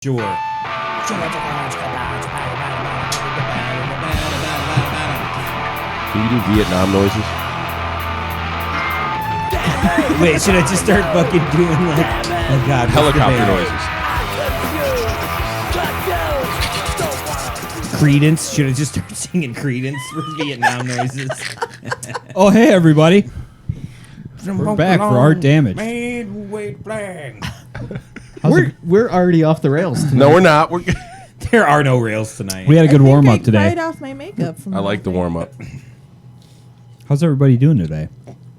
Sure. Do you do Vietnam noises? Wait, should I just start fucking doing like, oh god, Helicopter noises. Credence? Should I just start singing Credence for Vietnam noises? Oh, hey, everybody. We're back for Art Damage. We're already off the rails tonight. No, we're not. There are no rails tonight. We had a good warm up today. Right off my makeup from I like the warm up. How's everybody doing today?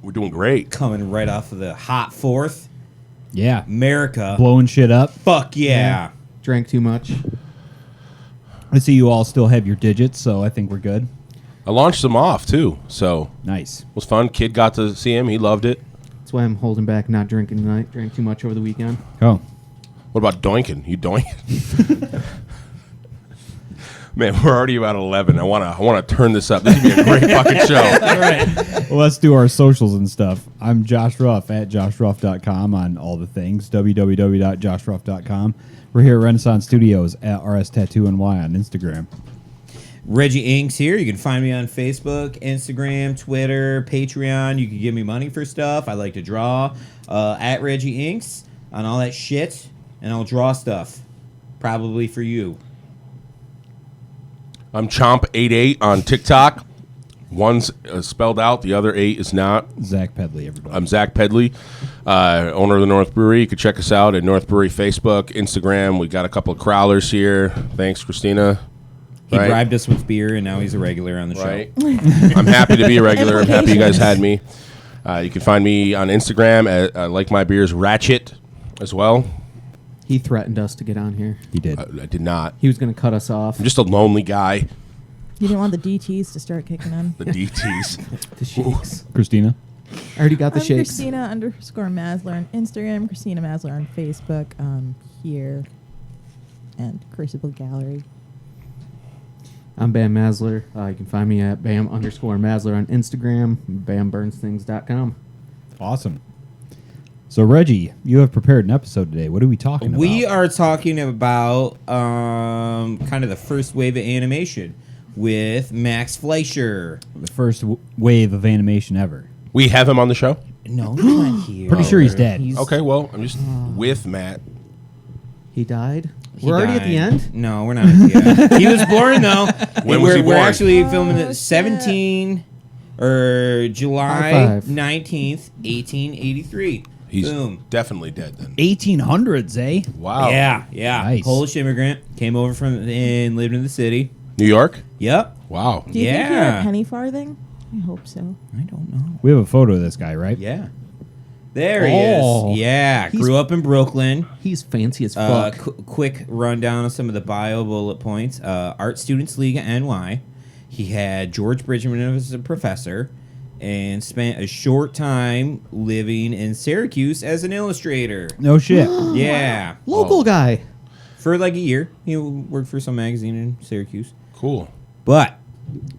We're doing great. Coming right off of the hot 4th. Yeah. America. Blowing shit up. Fuck yeah. Drank too much. I see you all still have your digits, so I think we're good. I launched them off too, so Nice. it was fun. Kid got to see him. He loved it. That's why I'm holding back not drinking tonight. Drank too much over the weekend. Oh. What about doinking? You doink? Man, we're already about 11. I want to turn this up. This would be a great fucking show. All right. Well, let's do our socials and stuff. I'm Josh Ruff at joshruff.com on all the things. www.joshruff.com. We're here at Renaissance Studios at RS Tattoo NY on Instagram. Reggie Inks here. You can find me on Facebook, Instagram, Twitter, Patreon. You can give me money for stuff. I like to draw at Reggie Inks on all that shit, and I'll draw stuff. Probably for you. I'm Chomp88 on TikTok. One's spelled out, the other 8 is not. Zach Pedley, everybody. I'm Zach Pedley, owner of the North Brewery. You can check us out at North Brewery Facebook, Instagram. We got a couple of crowlers here. Thanks, Christina. He Right. bribed us with beer, and now he's a regular on the Right. I'm happy to be a regular. I'm happy you guys had me. You can find me on Instagram at Like My Beers Ratchet as well. He threatened us to get on here. He did. I did not. He was going to cut us off. I'm just a lonely guy. You didn't want the DTs to start kicking in. The DTs. The shakes. Christina? I already got the I'm shakes. Christina _Maslar on Instagram, Christina Maslar on Facebook, here, and Crucible Gallery. I'm Bam Maslar. You can find me at Bam_Maslar on Instagram, BamBurnsThings.com. Awesome. So, Reggie, you have prepared an episode today. What are we talking about? We are talking about kind of the first wave of animation with Max Fleischer. The first wave of animation ever. We have him on the show? No, he's not here. Pretty sure he's dead. Okay, well, I'm just with Matt. He died? He We're already at died. the end? No, we're not at the end. He was born, though. When was he We're born? actually filming Oh, it 17 or July High five. 19th, 1883. He's Boom. definitely dead then. 1800s, eh? Wow. Yeah. Nice. Polish immigrant, came over from and lived in the city. New York? Yep. Wow. Do you think he had Yeah. a penny farthing? I hope so. I don't know. We have a photo of this guy, right? Yeah. There he Oh. is. Yeah. He's- Grew up in Brooklyn. He's fancy as fuck. Quick rundown of some of the bio bullet points. Art Students League at NY. He had George Bridgman as a professor and spent a short time living in Syracuse as an illustrator. No shit. Yeah. Local guy. For like a year. He worked for some magazine in Syracuse. Cool. But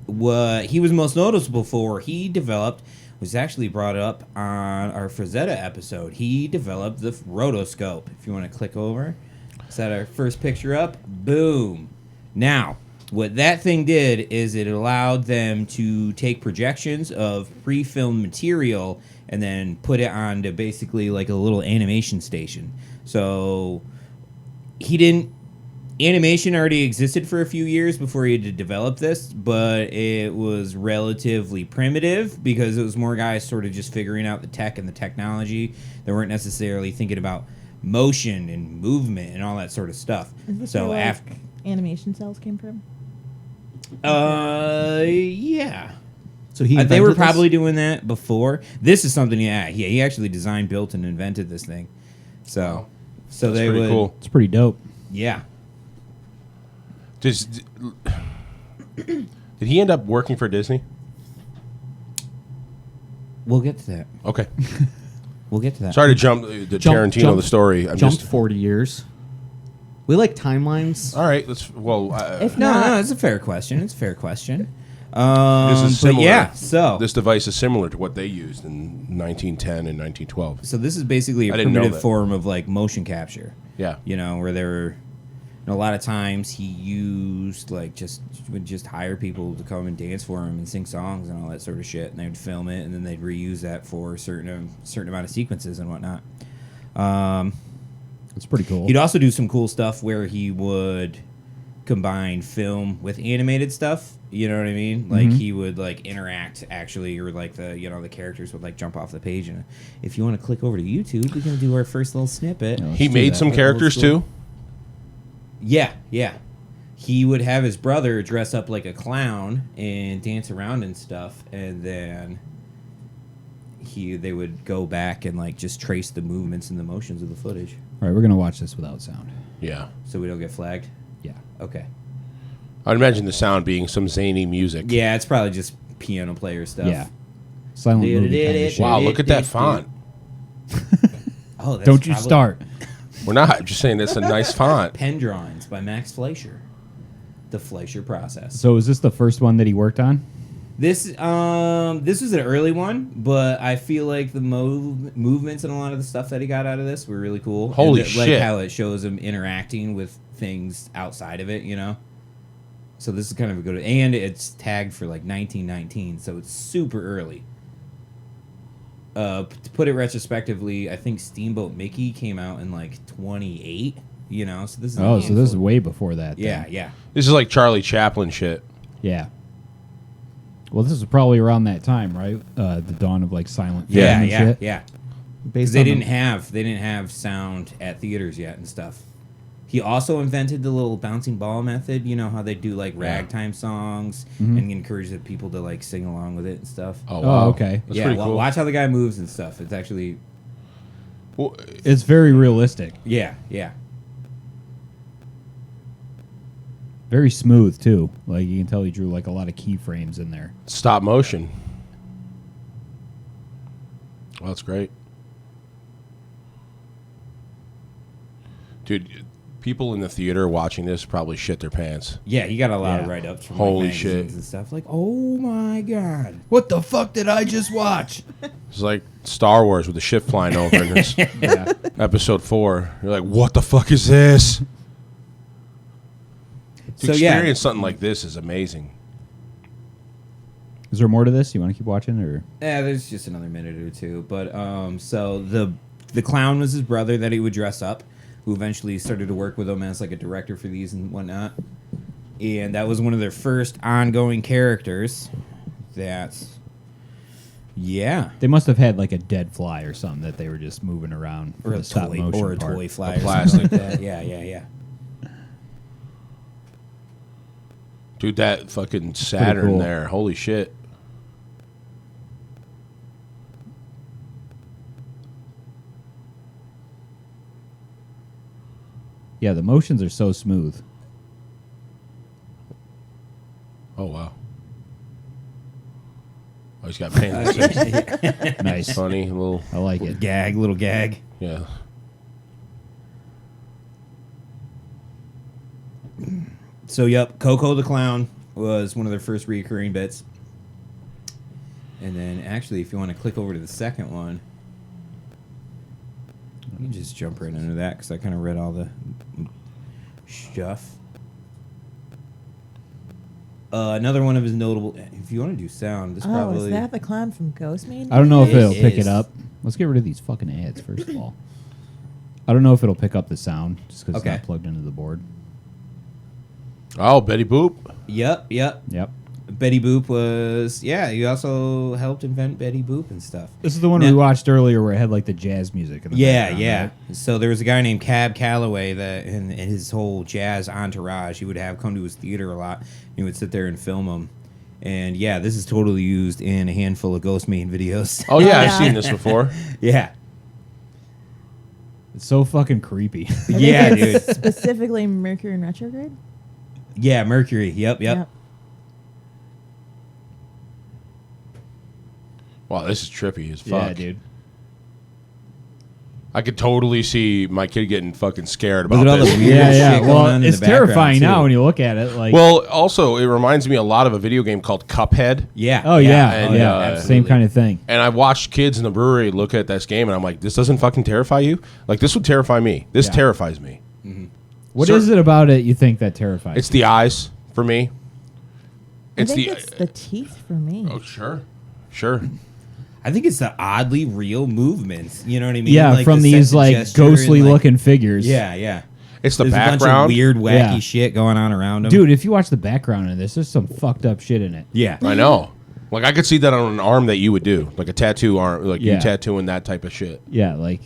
what he was most noticeable for, he developed, was actually brought up on our Frazetta episode. He developed the rotoscope. If you want to click over, set our first picture up. Boom. Now, what that thing did is it allowed them to take projections of pre-filmed material and then put it onto basically like a little animation station. So animation already existed for a few years before he had to develop this, but it was relatively primitive because it was more guys sort of just figuring out the tech and the technology. They weren't necessarily thinking about motion and movement and all that sort of stuff. Is this So where, like, after, animation cells came from? yeah. So he They were invented this? probably doing that before. This is something, yeah, he actually designed, built, and invented this thing. So, so That's they pretty would, cool. It's pretty dope. yeah. Did he end up working for Disney? We'll get to that. Okay. We'll get to that. Sorry to jump the Tarantino the story. I'm Jumped just 40 years. We like timelines. all right. Let's If No, not, it's a fair question. It's a fair question. this is But similar. yeah, so This device is similar to what they used in 1910 and 1912. so this is basically a I didn't know primitive that. form of like motion capture. Yeah. You know, where they were And a lot of times he used would just hire people to come and dance for him and sing songs and all that sort of shit, and they'd film it and then they'd reuse that for a certain amount of sequences and whatnot. It's pretty cool. He'd also do some cool stuff where he would combine film with animated stuff. You know what I mean? Like he would interact actually, or the characters would jump off the page. And if you want to click over to YouTube, we're gonna do our first little snippet. No, He do made that. some characters too. Yeah. He would have his brother dress up like a clown and dance around and stuff, and then they would go back and just trace the movements and the motions of the footage, All right, we're gonna watch this without sound. Yeah. so we don't get flagged. Yeah. Okay. I'd imagine the sound being some zany music. Yeah, it's probably just piano player stuff. Yeah. Silent movie kind of shit. Wow, look at that font. Oh, that's Don't you probably start. We're not. I'm just saying that's a nice font. Pen drawings by Max Fleischer. The Fleischer process. So is this the first one that he worked on? This was an early one, but I feel like the movements and a lot of the stuff that he got out of this were really cool. Holy and shit. Like how it shows him interacting with things outside of it, So this is kind of a good... And it's tagged for 1919, so it's super early. To put it retrospectively, I think Steamboat Mickey came out in 28, So this is Oh, so this is way before that. then. Yeah. This is like Charlie Chaplin shit. Yeah. Well, this is probably around that time, right? The dawn of silent film Yeah, and yeah, shit. yeah. Because Based they on didn't have sound at theaters yet and stuff. He also invented the little bouncing ball method. You know how they do ragtime songs and encourage the people to sing along with it and stuff. Oh, Oh, wow. okay. That's yeah, pretty cool. watch how the guy moves and stuff. It's actually Well, It's very realistic. yeah. Very smooth, too. You can tell he drew a lot of keyframes in there. stop motion. Well, that's great. Dude, people in the theater watching this probably shit their pants. Yeah, he got a lot of Yeah. write-ups from Holy magazines shit. and stuff. Oh my god. What the fuck did I just watch? It's like Star Wars with the ship flying over in this Yeah. episode 4. You're like, what the fuck is this? To So, yeah. experience something like this is amazing. Is there more to this? You want to keep watching, or Yeah, there's just another minute or two. But so the clown was his brother that he would dress up, who eventually started to work with him as a director for these and whatnot. And that was one of their first ongoing characters. Yeah. they must have had a dead fly or something that they were just moving around for Or a the stop toy, motion or a part. toy fly, A or something like plastic. that. Yeah. Dude, that fucking Saturn cool. there. Holy shit. Yeah, the motions are so smooth. Oh, wow. Oh, he's got paint on his face. Nice. Funny. Little, I like it. Little gag. yeah. So, yep, Coco the Clown was one of their first recurring bits. And then, actually, if you want to click over to the second one, you can just jump right into that because I kind of read all the stuff. Another one of his notable... If you want to do sound, this probably... is that the clown from Ghost Main? I don't know if It it'll pick is. it up. Let's get rid of these fucking ads, first of all. I don't know if it'll pick up the sound, just because Okay. it's not plugged into the board. Oh, Betty Boop. Yep. Yep. Betty Boop was... Yeah, he also helped invent Betty Boop and stuff. This is the one Now- we watched earlier where it had the jazz music. In the Yeah, background, yeah. right? So there was a guy named Cab Calloway that, in his whole jazz entourage, he would have come to his theater a lot. He would sit there and film them. And yeah, this is totally used in a handful of Ghost Main videos. Oh, yeah, I've Yeah. seen this before. Yeah. It's so fucking creepy. I think Yeah, it's dude. Specifically Mercury in retrograde? Yeah, Mercury. Yep. Wow, this is trippy as fuck. yeah, dude. I could totally see my kid getting fucking scared about Look at all this. the weird Yeah, shit going Well, on in it's the background, terrifying too. now when you look at it. Well, also, it reminds me a lot of a video game called Cuphead. Yeah. oh yeah, and, yeah, absolutely. same kind of thing. And I watched kids in the brewery look at this game, and I'm like, this doesn't fucking terrify you? This would terrify me. This Yeah. terrifies me. What is it about it you think that terrifies It's you? the eyes for me. I think it's the teeth for me. Oh, sure. I think it's the oddly real movements. You know what I mean? Yeah, like from the these sense of like gesture and, ghostly looking figures. Yeah. It's the There's a bunch background. of weird, wacky Yeah. shit going on around them. Dude, if you watch the background in this, there's some fucked up shit in it. Yeah. I know. Like I could see that on an arm that you would do, like a tattoo arm, like you Yeah. tattooing that type of shit. Yeah, like,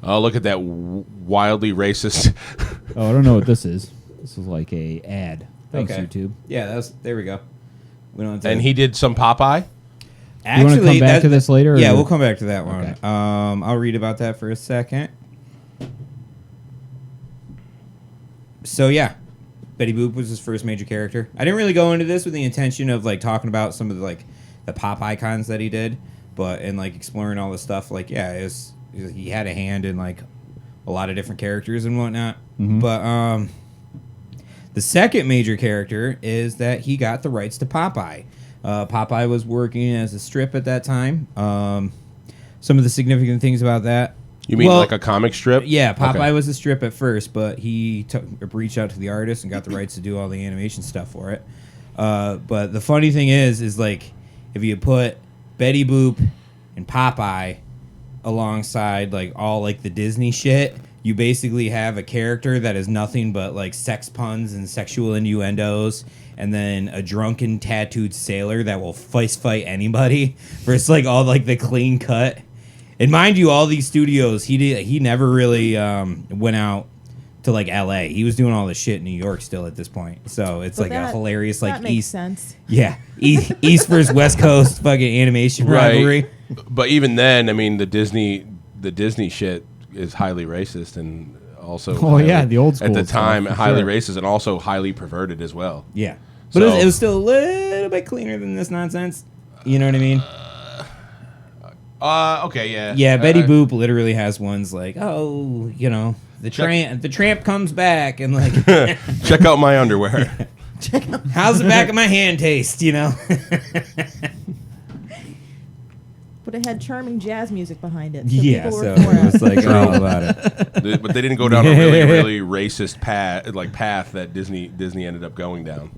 Oh, look at that wildly racist. oh, I don't know what this is. This is like a ad. Thanks, Okay. YouTube. Yeah, there we go. We don't have to, And he did some Popeye. You wanna come back to this later, Yeah, or- we'll come back to that one. Okay. I'll read about that for a second. So yeah, Betty Boop was his first major character. I didn't really go into this with the intention of like talking about some of the pop icons that he did, but and like exploring all the stuff. Like he had a hand in like a lot of different characters and whatnot. But the second major character is that he got the rights to Popeye. Popeye was working as a strip at that time. Some of the significant things about that. You mean Well, like a comic strip? Yeah, Popeye Okay. was a strip at first, but he reached out to the artist and got the rights to do all the animation stuff for it. But the funny thing is like if you put Betty Boop and Popeye alongside like all like the Disney shit, you basically have a character that is nothing but like sex puns and sexual innuendos, and then a drunken tattooed sailor that will fist fight anybody versus like all like the clean cut. And mind you, all these studios, he never really went out to like LA. He was doing all this shit in New York still at this point. So it's But like a hilarious like that makes East sense. yeah, East versus West Coast fucking animation rivalry. But even then, I mean, the Disney shit is highly racist and also Oh, yeah, the old school at the stuff, time for highly sure. racist and also highly perverted as well. Yeah. But So- it was still a little bit cleaner than this nonsense. You know what I mean? Okay, yeah. Yeah, Betty Boop literally has ones like, oh, you know, the tramp comes back and like, Check out my underwear. how's the back of my hand taste, you know? But it had charming jazz music behind it. So Yeah, people so were for it was it. like all about it. But they didn't go down a really, really racist path that Disney ended up going down.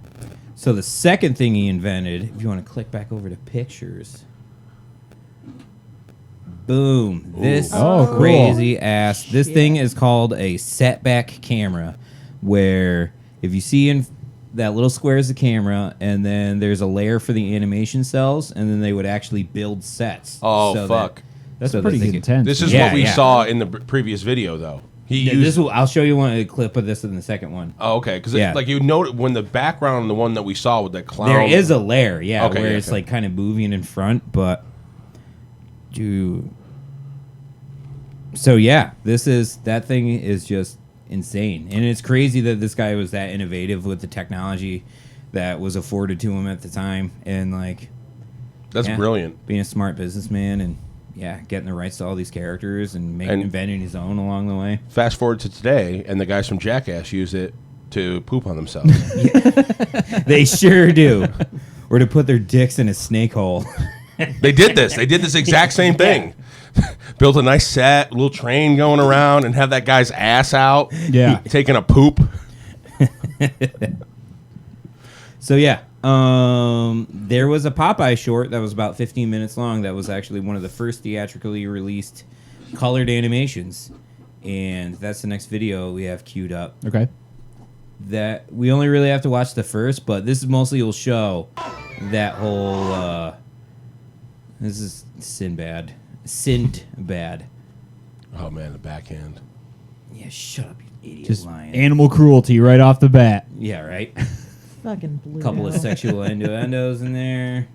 So the second thing he invented, if you want to click back over to pictures, boom, this Oh, cool. crazy ass. This Shit. thing is called a setback camera, where if you see in that little square is the camera, and then there's a layer for the animation cells, and then they would actually build sets. Oh, so fuck. That's so that pretty they could- intense. This is Yeah, what we yeah. saw in the previous video, though. I'll show you a clip of this in the second one. Oh, okay. Because Yeah. like you note when the background, the one that we saw with that clown. There is a layer, yeah, Okay, where yeah, it's okay. like kind of moving in front, but so yeah, that thing is just insane, and it's crazy that this guy was that innovative with the technology that was afforded to him at the time, and like That's yeah, brilliant. being a smart businessman and yeah, getting the rights to all these characters and And- inventing his own along the way. Fast forward to today, and the guys from Jackass use it to poop on themselves. They sure do, or to put their dicks in a snake hole. They did this. They did this exact same thing. Built a nice set, little train going around, and have that guy's ass out. Yeah. Taking a poop. So yeah, there was a Popeye short that was about 15 minutes long that was actually one of the first theatrically released colored animations, and that's the next video we have queued up. Okay. That we only really have to watch the first, but this is mostly will show that whole. This is Sinbad. Oh man, the backhand. Yeah, shut up, you idiot Just lion. animal cruelty right off the bat. Yeah, right. Fucking blue. Couple of sexual innuendos in there.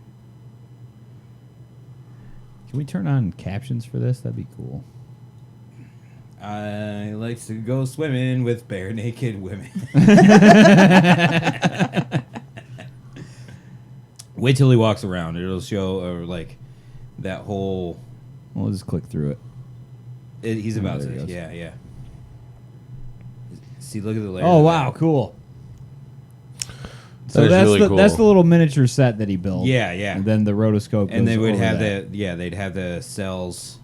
Can we turn on captions for this? That'd be cool. I like to go swimming with bare naked women. Wait till he walks around. It'll show like that whole. We'll just click through it. He's Oh, about there to. he goes. Yeah. See, look at the layer. Oh wow, cool. So That is that's really the cool. that's the little miniature set that he built. Yeah, yeah. And then the rotoscope. And they goes would over have that. they'd have the cells.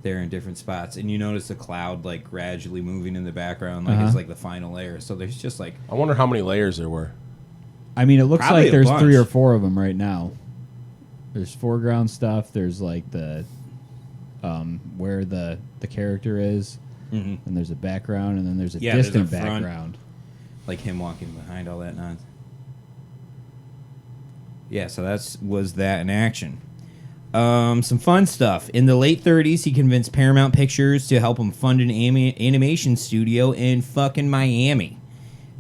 there in different spots, and you notice the cloud like gradually moving in the background, like it's like the final layer. So there's just like I wonder how many layers there were. I mean, it looks Probably like a there's bunch. 3 or 4 of them right now. There's foreground stuff. There's like the where the character is, and there's a background, and then there's a distant there's a front, background. like him walking behind all that nonsense. Yeah, so was that in action. Some fun stuff. In the late 30s, he convinced Paramount Pictures to help him fund an animation studio in fucking Miami.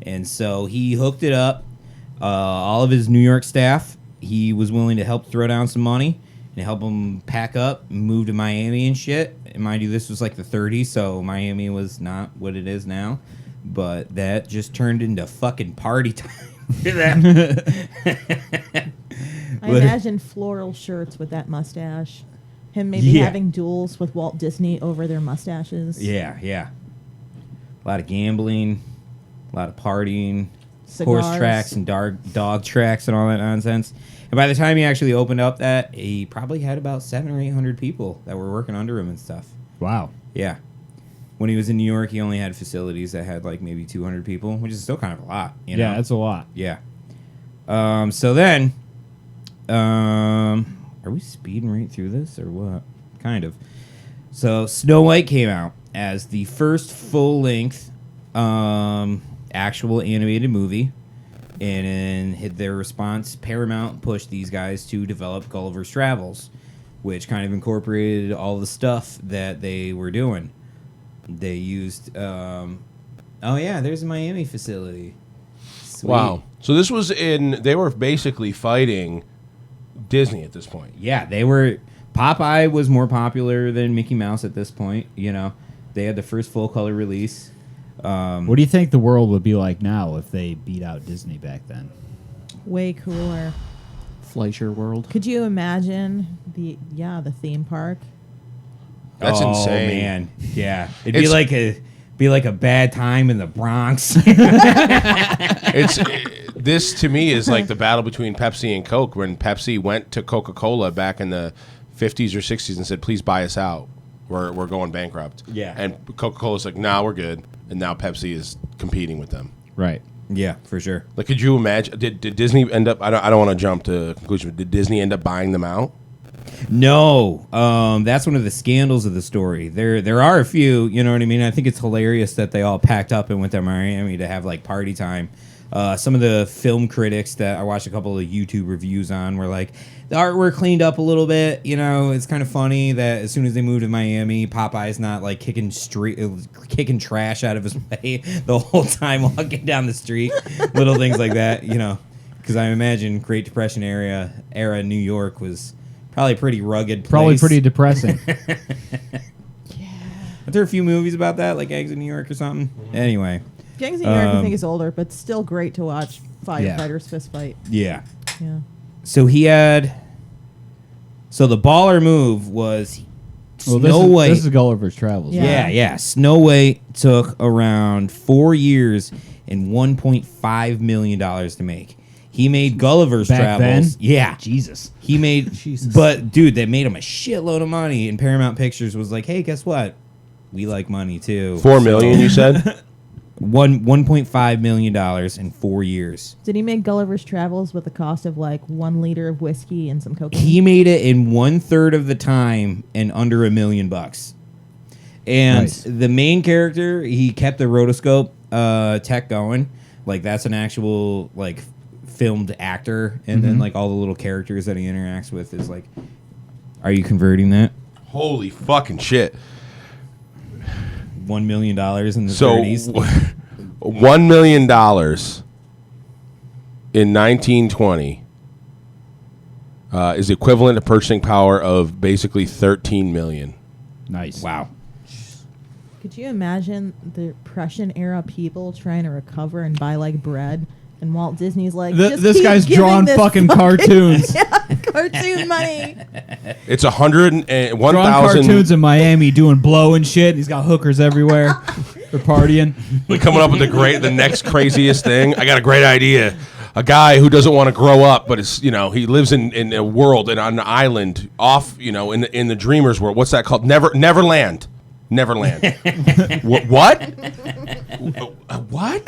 And so he hooked it up. All of his New York staff, he was willing to help throw down some money and help him pack up and move to Miami and shit. And mind you, this was like the 30s, so Miami was not what it is now. But that just turned into fucking party time. I imagine floral shirts with that mustache. Him maybe having duels with Walt Disney over their mustaches. Yeah. A lot of gambling, a lot of partying, Cigars. horse tracks and dog tracks and all that nonsense. And by the time he actually opened up that, he probably had about 700 or 800 people that were working under him and stuff. Wow. Yeah. When he was in New York, he only had facilities that had like maybe 200 people, which is still kind of a lot. You know? Yeah, that's a lot. Yeah. So then, are we speeding right through this or what? Kind of. So Snow White came out as the first full-length actual animated movie. And in their response, Paramount pushed these guys to develop Gulliver's Travels, which kind of incorporated all the stuff that they were doing. They used, there's a Miami facility. Sweet. Wow. So this was they were basically fighting Disney at this point. Yeah, they were. Popeye was more popular than Mickey Mouse at this point. You know, they had the first full color release. What do you think the world would be like now if they beat out Disney back then? Way cooler. Fleischer World. Could you imagine the theme park? That's insane. Man, yeah, it'd be like a bad time in the Bronx. This to me is like the battle between Pepsi and Coke when Pepsi went to Coca-Cola back in the 50s or 60s and said, "Please buy us out. We're going bankrupt." Yeah. And Coca-Cola's like, "Nah, we're good." And now Pepsi is competing with them. Right. Yeah, for sure. Like, could you imagine? Did Disney end up? I don't want to jump to a conclusion. But did Disney end up buying them out? No, that's one of the scandals of the story. There are a few, you know what I mean? I think it's hilarious that they all packed up and went to Miami to have like party time. Some of the film critics that I watched a couple of YouTube reviews on were like, the artwork cleaned up a little bit. You know, it's kind of funny that as soon as they moved to Miami, Popeye's not like kicking trash out of his way the whole time walking down the street. Little things like that, you know, because I imagine Great Depression era New York was probably a pretty rugged place. Probably pretty depressing. Aren't there a few movies about that, like Eggs in New York or something? Anyway. Gangs in New York, I think, is older, but still great to watch firefighters fist fight. Yeah. Yeah. So the baller move was Snow White. This is Gulliver's Travels. Yeah. Yeah. Snow White took around 4 years and $1.5 million to make. He made Gulliver's Back Travels. then? Yeah. Jesus. He made, but dude, they made him a shitload of money, and Paramount Pictures was like, "Hey, guess what? We like money too." $4 million, you said? $1.5 million in 4 years. Did he make Gulliver's Travels with the cost of like 1 liter of whiskey and some cocaine? He made it in 1/3 of the time and under $1 million. And Nice. the main character, he kept the rotoscope tech going. Like that's an actual like filmed actor, and then like all the little characters that he interacts with is like, are you converting that? Holy fucking shit. $1 million in the So, 30s. $1 million in 1920 is equivalent to purchasing power of basically 13 million. Nice. Wow. Could you imagine the Depression era people trying to recover and buy like bread? And Walt Disney's like, "Just This keep guy's giving drawing this fucking cartoons. cartoon money." It's 101,000. Drawing cartoons in Miami doing blow and shit. He's got hookers everywhere. They're partying. Like coming up with the next craziest thing. I got a great idea. a guy who doesn't want to grow up, but it's he lives in a world and on an island off in the dreamers world. What's that called? Neverland. What? What?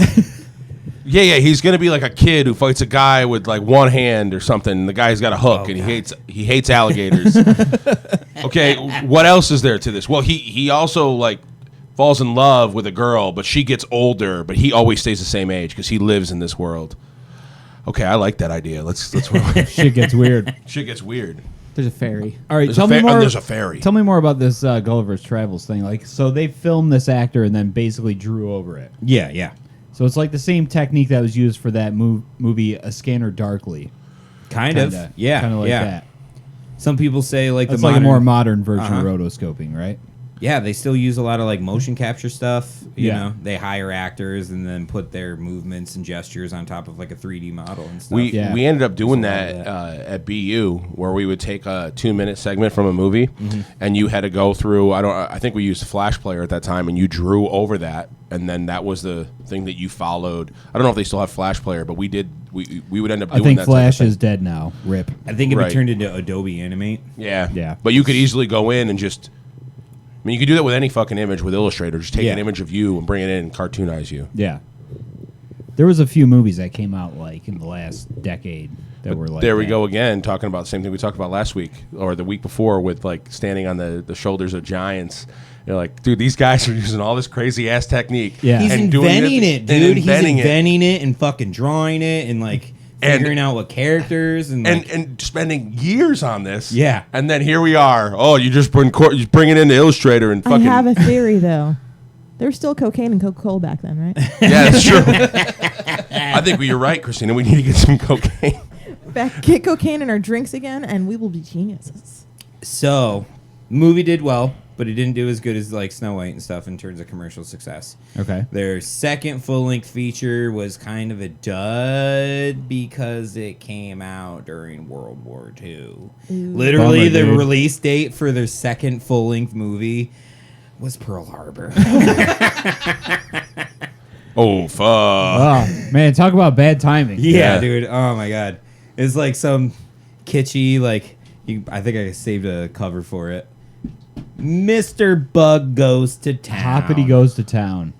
Yeah. He's gonna be like a kid who fights a guy with like one hand or something. The guy's got a hook and he hates alligators. Okay, what else is there to this? Well, he also like falls in love with a girl, but she gets older, but he always stays the same age because he lives in this world. Okay, I like that idea. Let's Shit gets weird. Shit gets weird. There's a ferry. All right, There's tell me more. There's a ferry. Tell me more about this Gulliver's Travels thing. Like, so they filmed this actor and then basically drew over it. Yeah. So it's like the same technique that was used for that movie A Scanner Darkly. Kind of. Yeah. Kind of like that. Some people say like It's the like modern, a more modern version Uh-huh. of rotoscoping, right? Yeah, they still use a lot of like motion capture stuff. You Yeah. know, they hire actors and then put their movements and gestures on top of like a 3D model and stuff. We ended up doing There's a that, lot at BU, where we would take a 2-minute segment from a movie, and you had to go through. I think we used Flash Player at that time, and you drew over that, and then that was the thing that you followed. I don't know if they still have Flash Player, but we did. We would end up doing I think that. Flash type of is dead now. Rip. I think it'd Right. be turned into Adobe Animate. thing. Yeah, Yeah. But you could easily go in and just. I mean, you could do that with any fucking image with Illustrator. Just take Yeah. an image of you and bring it in and cartoonize you. Yeah. There was a few movies that came out like in the last decade that were like There we that. go again, talking about the same thing we talked about last week or the week before with like standing on the shoulders of giants. You're like, dude, these guys are using all this crazy ass technique. Yeah. He's and doing inventing it, and dude. He's inventing it. inventing it and fucking drawing it and like figuring out what characters and like, And spending years on this. Yeah. And then here we are. Oh, you just bring it into Illustrator and I fucking. have a theory though. There was still cocaine and Coca-Cola back then, right? Yeah, that's true. I think you're right, Christina. We need to get some cocaine. Get cocaine in our drinks again, and we will be geniuses. So, movie did well, but it didn't do as good as like Snow White and stuff in terms of commercial success. Okay. Their second full-length feature was kind of a dud because it came out during World War II. Literally, Bummer, the dude. release date for their second full-length movie was Pearl Harbor. Oh, fuck. Oh man, talk about bad timing. Yeah, dude. Oh my god, it's like some kitschy like. I think I saved a cover for it. Mr. Bug goes to town. Hoppity goes to town.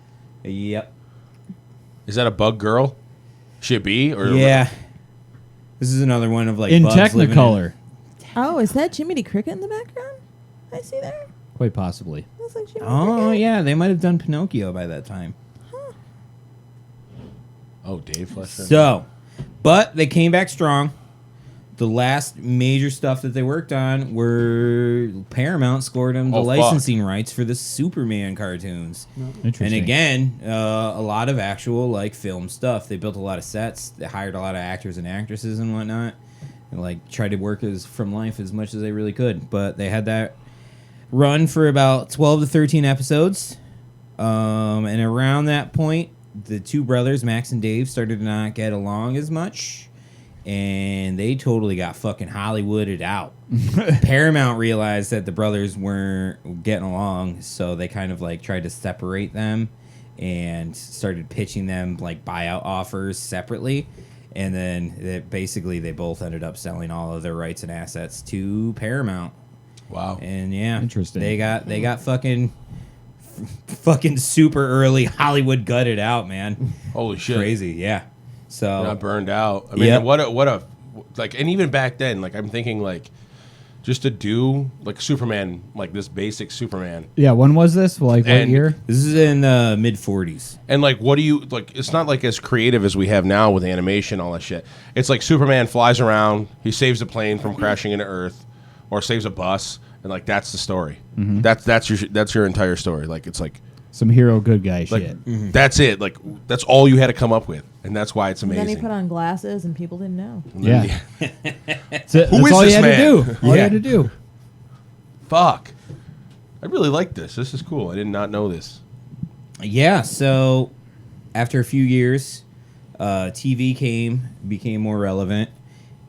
Yep. Is that a bug girl? Should be? Or Yeah. This is another one of like In bugs living Technicolor. Oh, is that Jimmy D. Cricket in the background? I see there. Quite possibly. Looks like Jimmy D. Oh Cricket. yeah, they might have done Pinocchio by that time. Oh, Dave Fleischer. So, but they came back strong. The last major stuff that they worked on were Paramount scored them the Oh, fuck. licensing rights for the Superman cartoons. Interesting. And again, a lot of actual like film stuff. They built a lot of sets. They hired a lot of actors and actresses and whatnot, and like tried to work as from life as much as they really could. But they had that run for about 12 to 13 episodes, and around that point, the two brothers Max and Dave started to not get along as much. And they totally got fucking Hollywooded out. Paramount realized that the brothers weren't getting along, so they kind of like tried to separate them and started pitching them like buyout offers separately. And then they both ended up selling all of their rights and assets to Paramount. Wow. And yeah, Interesting. They got fucking super early Hollywood gutted out, man. Holy shit. Crazy, yeah. So Not burned out. I mean, Yep. what a like, and even back then, like, I'm thinking like, just to do like Superman, like this basic Superman, Yeah, when was this? Like what And- year? this is in the mid 40s. and like, what do you like? It's not like as creative as we have now with animation, all that shit. It's like Superman flies around, he saves a plane from crashing into Earth, or saves a bus, and like that's the story. That's your entire story. Like it's like Some hero good guy like shit. that's it. Like that's all you had to come up with, and that's why it's And amazing. then he put on glasses, and people didn't know. Yeah. That's Who is all this you had man? to do. All you Yeah. had to do. Fuck. I really like this. This is cool. I did not know this. Yeah, so after a few years, TV became more relevant,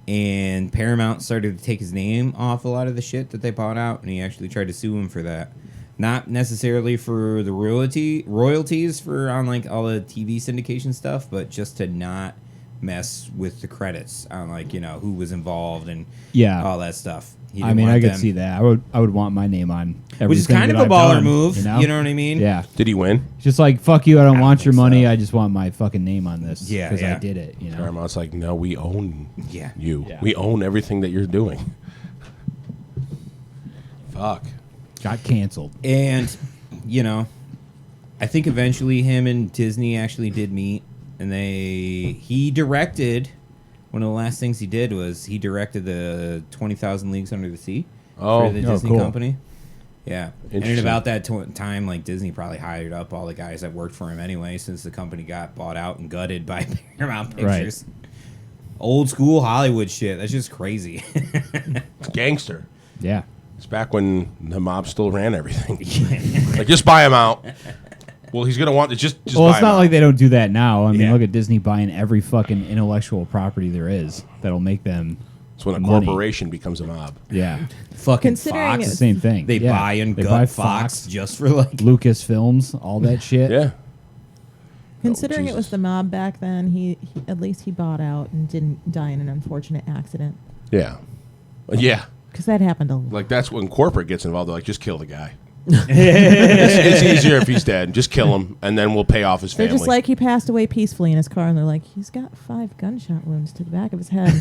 and Paramount started to take his name off a lot of the shit that they bought out, and he actually tried to sue him for that. Not necessarily for the royalties for on like all the TV syndication stuff, but just to not mess with the credits on like who was involved and Yeah. all that stuff. He I didn't mean, want I could them- see that. I would want my name on everything. which is kind that of a I've baller done, move. You know? You know what I mean? Yeah. Did he win? Just like, fuck you, I don't want your think money. so. I just want my fucking name on this. Yeah, Because yeah. I did it, you know? Paramount's like, no, we own Yeah. you. Yeah. We own everything that you're doing. Fuck. Got canceled. And I think eventually him and Disney actually did meet, and he directed. One of the last things he did was he directed the 20,000 Leagues Under the Sea Oh. for the Oh, Disney cool. company. Yeah, and at Interesting. about that time, like Disney probably hired up all the guys that worked for him anyway, since the company got bought out and gutted by Paramount Pictures. Old school Hollywood shit. That's just crazy. It's gangster. Yeah. It's back when the mob still ran everything. Like, just buy him out. Well, he's gonna want to just Well, buy it's him not out. like they don't do that now. I mean, Yeah. look at Disney buying every fucking intellectual property there is that'll make them. It's when a money. corporation becomes a mob. Yeah. Fucking Considering Fox. It's it's- the same thing. They Yeah. buy and They gut buy Fox just for like. Lucasfilms, all that shit. Yeah. Considering it was Jesus. the mob back then, he at least he bought out and didn't die in an unfortunate accident. Yeah. Yeah. Because that happened a lot. Like, that's when corporate gets involved. They're like, just kill the guy. It's easier if he's dead. Just kill him, and then we'll pay off his They're family. just like, he passed away peacefully in his car, and they're like, he's got 5 gunshot wounds to the back of his head.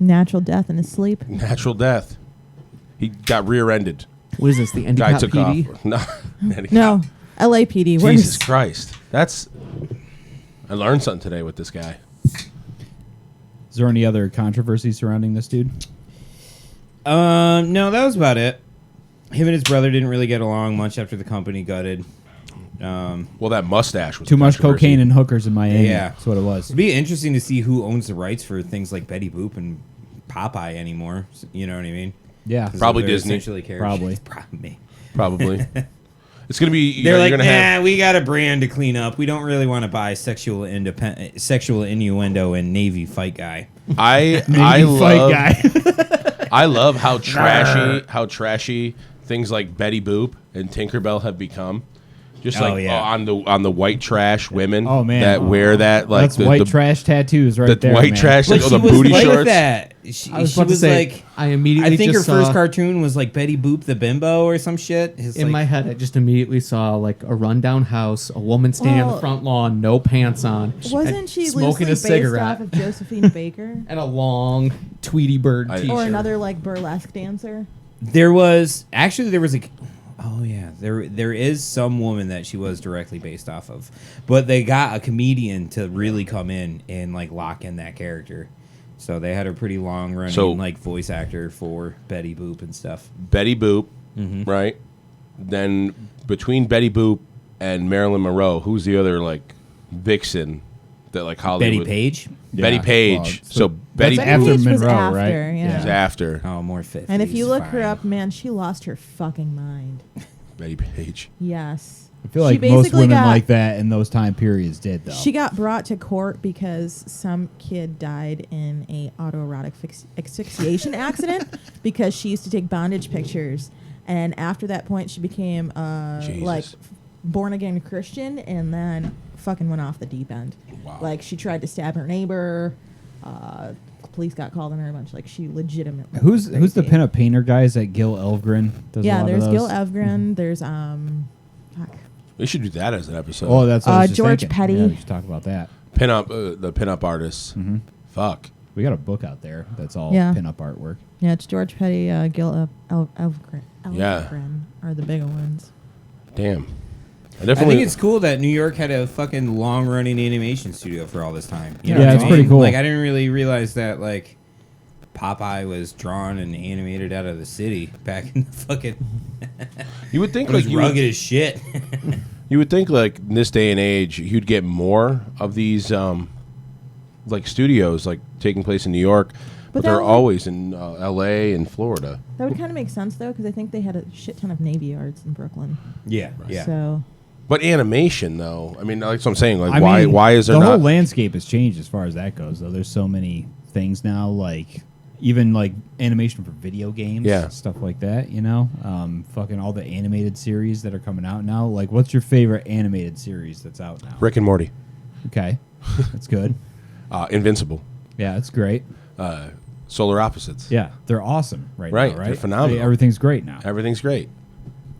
Natural death in his sleep. Natural death. He got rear-ended. What is this? The Guy Endicott took PD? off. No. No, LAPD. Jesus Where's Christ. I learned something today with this guy. Is there any other controversy surrounding this dude? No, that was about it. Him and his brother didn't really get along much after the company gutted. Well, that mustache was Too much controversy. cocaine and hookers in Miami. Yeah. That's what it was. It'd be interesting to see who owns the rights for things like Betty Boop and Popeye anymore. You know what I mean? Yeah. 'Cause Probably they're Disney. essentially characters. Probably. It's probably me. Probably. It's going to be... They're you're like, gonna have, we got a brand to clean up. We don't really want to buy sexual innuendo and Navy fight guy. I Navy fight love... guy. I love how trashy things like Betty Boop and Tinkerbell have become. Just Oh, like yeah. on the white trash women Oh, man. that wear that like That's the, white the, trash tattoos right the there. white man. trash But like, she the was booty like shorts. that. She, I was she about to was say, like, I immediately I think her just first saw, cartoon was like Betty Boop the Bimbo or some shit. It's in like, my head, I just immediately saw like a rundown house, a woman standing on Well- the front lawn, no pants on, Wasn't and she smoking loosely a based cigarette off of Josephine Baker? and a long Tweety Bird I- t-shirt. Or another like burlesque dancer? there was a. Oh yeah, there is some woman that she was directly based off of, but they got a comedian to really come in and like lock in that character. So they had a pretty long running like voice actor for Betty Boop and stuff. Betty Boop, right? Then between Betty Boop and Marilyn Monroe, who's the other like vixen that like Hollywood? Betty Page. Betty Yeah, Page. well, so Betty that's Boop after Page was Monroe, after, right? yeah. is after Oh, more 50s. And if you look her fine. up, man, she lost her fucking mind. Betty Page. Yes. I feel She like most basically women got- like that in those time periods did, though. She got brought to court because some kid died in a autoerotic asphyxiation accident because she used to take bondage pictures, and after that point she became Jesus. like born again Christian, and then fucking went off the deep end. Wow. Like she tried to stab her neighbor. Police got called on her a bunch. Like she legitimately. Who's went the crazy. pinup painter guy? Is that Gil Elfgren? Does a Yeah, lot there's of Gil those? Evgren. There's fuck. We should do that as an episode. Oh, that's what I was just George thinking. Petty. Yeah, we should talk about that. the pinup artists. Fuck. We got a book out there that's all Yeah. pinup artwork. Yeah, it's George Petty, Gil Evgren. Yeah. Evgren are the bigger ones. Damn. I I definitely. think it's cool that New York had a fucking long running animation studio for all this time. You know Yeah, what I it's mean? pretty cool. Like I didn't really realize that like Popeye was drawn and animated out of the city back in the fucking. you would think It was like rugged as shit. you would think like in this day and age you'd get more of these like studios like taking place in New York, but that they're would- always in L.A. and Florida. That would kind of make sense though, because I think they had a shit ton of Navy Yards in Brooklyn. yeah, yeah. So But animation, though, I mean, that's what I'm saying. Like, I why? mean, Why is there the not? whole landscape has changed as far as that goes? Though there's so many things now, like even like animation for video games, Yeah. stuff like that. You know, fucking all the animated series that are coming out now. Like, what's your favorite animated series that's out now? Rick and Morty. Okay, that's good. Invincible. Yeah, it's great. Solar Opposites. Yeah, they're awesome right Right, now, right? they're phenomenal. Everything's great now. Everything's great.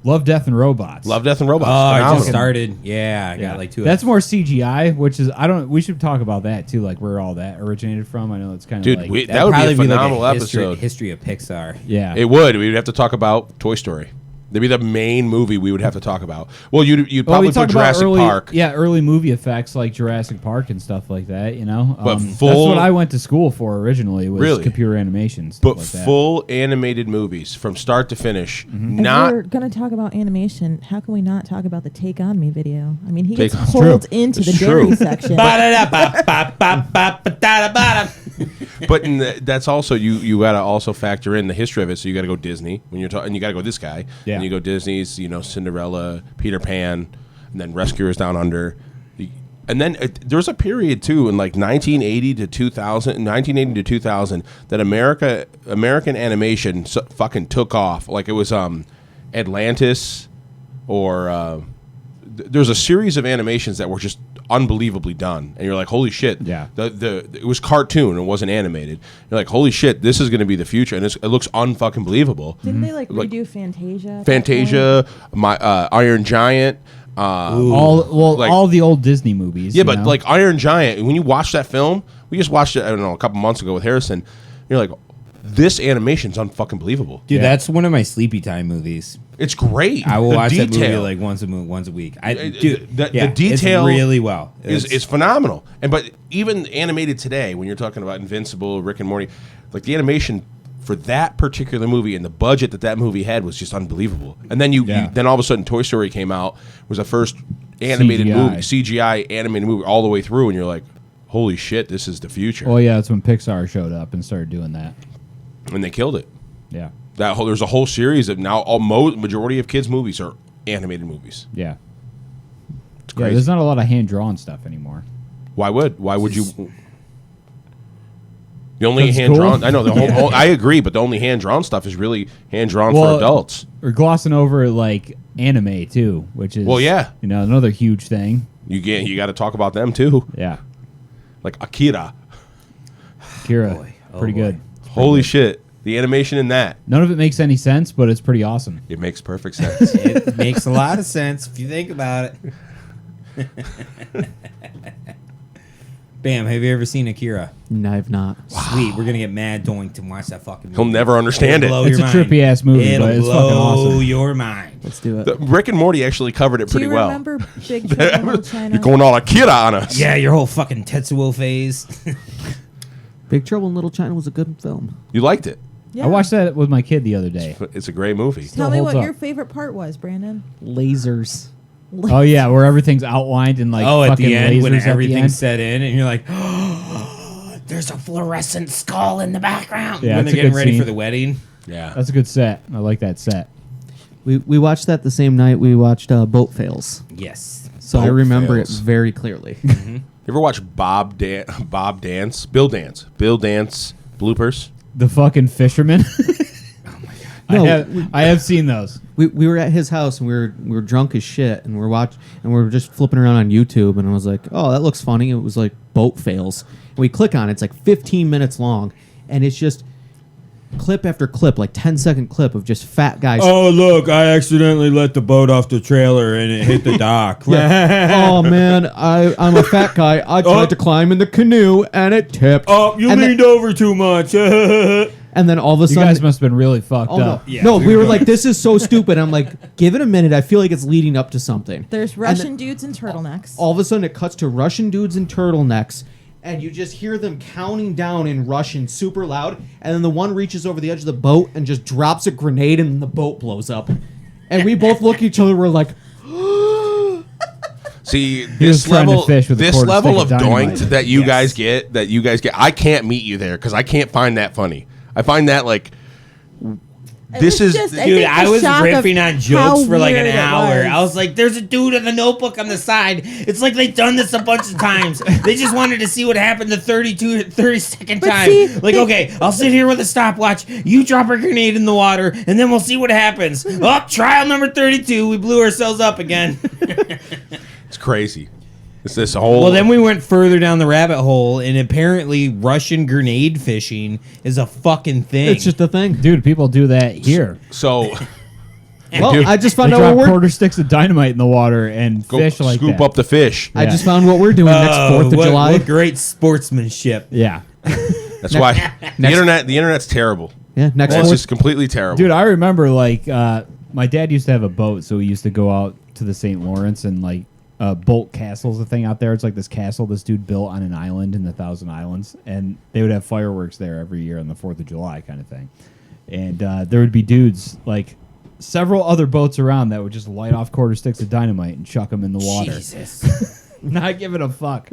Love, Death, and Robots. Love, Death, and Robots. Oh, I Phenomenal. just started. Yeah, I Yeah. got like 2. That's more CGI, which is we should talk about that too, like where all that originated from. I know it's kind of Dude, like that would be a phenomenal like episode. history of Pixar. yeah. It would. We would have to talk about Toy Story. That'd be the main movie we would have to talk about. Well, you'd Well, probably we talk put about Jurassic early, Park. Yeah, early movie effects like Jurassic Park and stuff like that. You know, But that's full- what I went to school for originally was Really? computer animation stuff But like that. full animated movies from start to finish. If Not we're going to talk about animation, how can we not talk about the Take On Me video? I mean, he Take gets On- pulled into the It's dairy true. section. But that's also you got to also factor in the history of it. So you got to go Disney when you're talking, and you got to go this guy. Yeah. And you go Disney's, Cinderella, Peter Pan, and then Rescuers Down Under. And then there was a period too in like 1980 to 2000 that American animation fucking took off. Like it was Atlantis, or there's a series of animations that were just unbelievably done, and you're like, holy shit. Yeah. It was cartoon, it wasn't animated. You're like, holy shit, this is going to be the future, and it looks unfucking believable. Didn't they Like, redo Fantasia? at that Fantasia, Iron Giant. all the old Disney movies. Yeah, you but know? like Iron Giant, when you watch that film, we just watched it, I don't know, a couple months ago with Harrison. You're like, this animation's unfucking believable. Dude, Yeah. that's one of my sleepy time movies. It's great. I will The watch that movie detail like once a week. the The detail it's really well. is phenomenal. But even animated today, when you're talking about Invincible, Rick and Morty, like the animation for that particular movie and the budget that movie had was just unbelievable. And then then all of a sudden Toy Story came out, was the first animated CGI animated movie all the way through, and you're like, holy shit, this is the future. Oh yeah, that's when Pixar showed up and started doing that. And they killed it. Yeah, There's a whole series of now majority of kids' movies are animated movies. yeah. It's Yeah, crazy. there's not a lot of hand drawn stuff anymore. Why would you? The only That's hand drawn. cool. I know the whole. I agree, but the only hand drawn stuff is really hand drawn for adults. We're glossing over like anime too, which is another huge thing. You got to talk about them too, Yeah, like Akira. Kira, boy. Oh, pretty boy. good. Holy shit, the animation in that, None of it makes any sense, but it's pretty awesome. it makes perfect sense. It makes a lot of sense if you think about it. Bam, have you ever seen Akira? No, I've not. Sweet, we're gonna get mad doing to watch that fucking movie. He'll never understand It'll it. blow It's your a mind. trippy ass movie, It'll but it's blow fucking awesome. your mind. Let's do it. Rick and Morty actually covered it Do pretty you well. remember Big Trouble in Little China? You're going all Akira on us. Yeah, your whole fucking Tetsuo phase. Big Trouble in Little China was a good film. You liked it. Yeah. I watched that with my kid the other day. It's a great movie. Tell me holds what up. your favorite part was, Brandon. Lasers. Oh yeah, where everything's outlined and like Oh, at fucking the end when lasers at the everything's end. set in, and you're like, there's a fluorescent skull in the background. Yeah, when it's they're a getting good ready scene. for the wedding. Yeah. That's a good set. I like that set. We watched that the same night we watched Boat Fails. Yes. So I Boat remember Fails. it very clearly. You ever watch Bill Dance bloopers? The fucking fisherman. No, I have seen those. we were at his house and we were drunk as shit and we were just flipping around on YouTube and I was like, oh, that looks funny. It was like Boat Fails. And we click on it. It's like 15 minutes long and it's just clip after clip, like 10-second clip of just fat guys. Oh, look, I accidentally let the boat off the trailer and it hit the dock. Oh man, I'm a fat guy. I tried to climb in the canoe and it tipped. Oh, you And leaned over too much. And then all of a You sudden, guys must have been really fucked oh, no, up. Yeah, no, we we were were like, this is so stupid. I'm like, give it a minute. I feel like it's leading up to something. There's Russian dudes in turtlenecks. All of a sudden, it cuts to Russian dudes in turtlenecks, and you just hear them counting down in Russian super loud. And then the one reaches over the edge of the boat and just drops a grenade, and the boat blows up. And we both look at each other. We're like, See, was this trying to level, fish with a this quarter level stick of of dynamite. doinked that you guys get, I can't meet you there because I can't find that funny. I find that like, this is, just- Dude, think I the was shock of riffing on how jokes for like an weird it hour. was. I was like, there's a dude in the notebook on the side. It's like they've done this a bunch of times. They just wanted to see what happened the 32nd But time. see, Like, they- okay, I'll sit here with a stopwatch. You drop a grenade in the water, and then we'll see what happens. Oh, trial number 32. We blew ourselves up again. it's crazy. It's this whole. Well, then we went further down the rabbit hole, and apparently Russian grenade fishing is a fucking thing. It's just a thing. Dude, people do that here. So Well, Dude, I just They found out drop what we're. quarter sticks of dynamite in the water and go fish like scoop that. up the fish. I Yeah. just found what we're doing next 4th of July. What great sportsmanship. Yeah. That's why the internet's terrible. Yeah, next It's 4th. just completely terrible. Dude, I remember like my dad used to have a boat, so we used to go out to the St. Lawrence and like Bolt Castle's a thing out there. It's like this castle this dude built on an island in the Thousand Islands, and they would have fireworks there every year on the 4th of July kind of thing. And there would be dudes like several other boats around that would just light off quarter sticks of dynamite and chuck them in the water. Jesus. Not giving a fuck.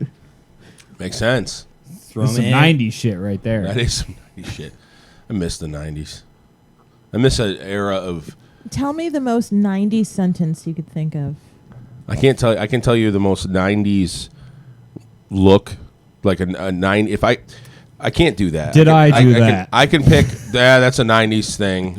Makes sense. Throw That's some 'em in. 90s shit right there. That is some 90s shit. I miss the 90s. I miss an era of. Tell me the most 90s sentence you could think of. I can't tell. I can tell you the most 90s look, like a 9. If I can't do that. Did I do can- that? I can pick. That's a 90s thing.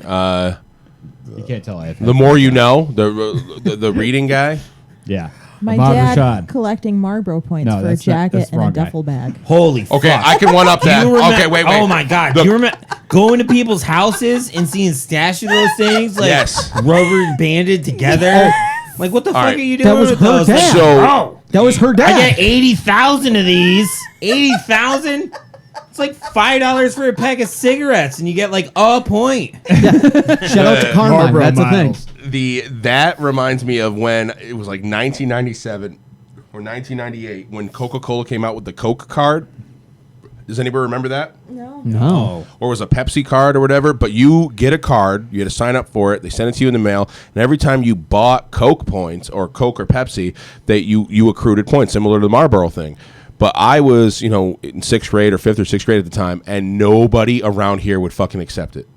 You can't tell I have The more you know, the reading guy. Yeah. My Ahmad dad Rashad. collecting Marlboro points No, for a that's not- jacket that's the and a wrong guy. duffel bag. Holy fuck. Okay, I can one up that. You remember- Okay, wait. Oh my god. Look. Do you remember going to people's houses and seeing stashes of those things like Yes. rubber banded together? Like what the fuck right. are you doing That was with her those? dad. So- Bro, That was her I dad. get 80,000 of these. 80,000? It's like $5 for a pack of cigarettes and you get like a point. Shout out to Carmine. Marlboro That's the thing. Miles. That reminds me of when it was like 1997 or 1998 when Coca-Cola came out with the Coke card. Does anybody remember that? No. No. Or it was a Pepsi card or whatever, but you get a card, you had to sign up for it, they sent it to you in the mail, and every time you bought Coke points or Coke or Pepsi, you accrued points, similar to the Marlboro thing. But I was, in 6th grade or 5th or 6th grade at the time, and nobody around here would fucking accept it.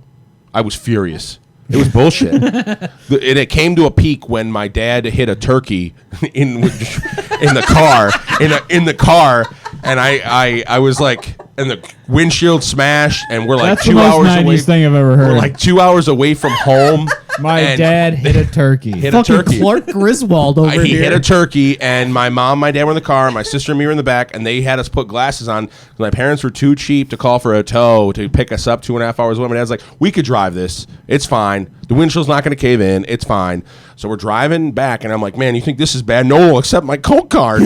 I was furious. It was bullshit. And it came to a peak when my dad hit a turkey in the car, in the car, and I was like, and the windshield smashed, and we're like That's the 2 most hours 90s away. thing I've ever heard. We're like 2 hours away from home. My and dad hit a turkey. hit a Fucking turkey. Clark Griswold over He here. hit a turkey, and my mom, my dad were in the car, my sister and me were in the back, and they had us put glasses on. My parents were too cheap to call for a tow to pick us up 2.5 hours away. My dad's like, we could drive this. It's fine. The windshield's not going to cave in. It's fine. So we're driving back, and I'm like, man, you think this is bad? No one will accept my Coke card.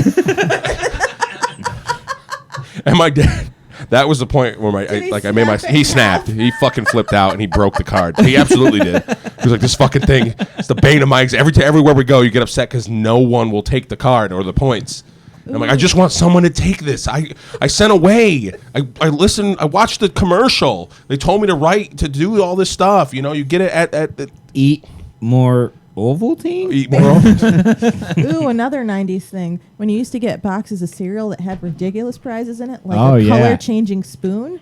And my dad... That was the point where he snapped. He fucking flipped out and he broke the card. He absolutely did. He was like, this fucking thing, it's the bane of my existence. Everywhere we go, you get upset because no one will take the card or the points. And I'm like, I just want someone to take this. I sent away. I listened. I watched the commercial. They told me to do all this stuff. You get it at Eat more Ovaltine? Eat more. Ooh, another 90s thing. When you used to get boxes of cereal that had ridiculous prizes in it, like Oh, a yeah. color-changing spoon,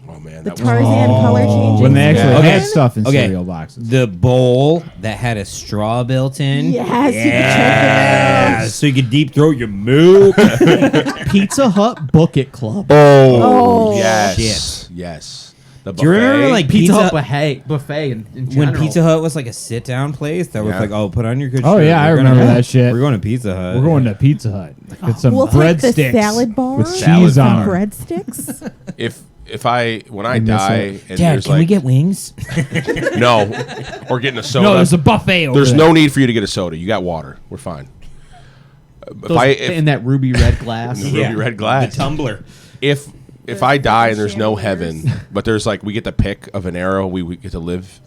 Oh man, the that was Tarzan color-changing when they actually spoon. had stuff in Okay. cereal boxes. The bowl that had a straw built in. Yes, you could Yeah, check so you could deep throat your milk. Pizza Hut Bucket Club. Oh, yes, yes. The Do you remember buffet. like Pizza Pizza Hut buffet in when general. Pizza Hut was like a sit down place that was Yeah. like, oh, put on your good Oh, shirt. yeah, I We're gonna remember go- that shit. We're going to Pizza Hut. We're going to Pizza Hut. Get some We'll take the breadsticks salad bar with Salad cheese some on them. breadsticks. when I miss die it. and Dad, there's can like we get wings? no, or getting a soda. No, there's a buffet over There's there. no need for you to get a soda. You got water. We're fine. in that ruby red glass. Ruby red glass. The tumbler. If I die and there's no chandeliers. heaven, but there's like we get the pick of an era we get to live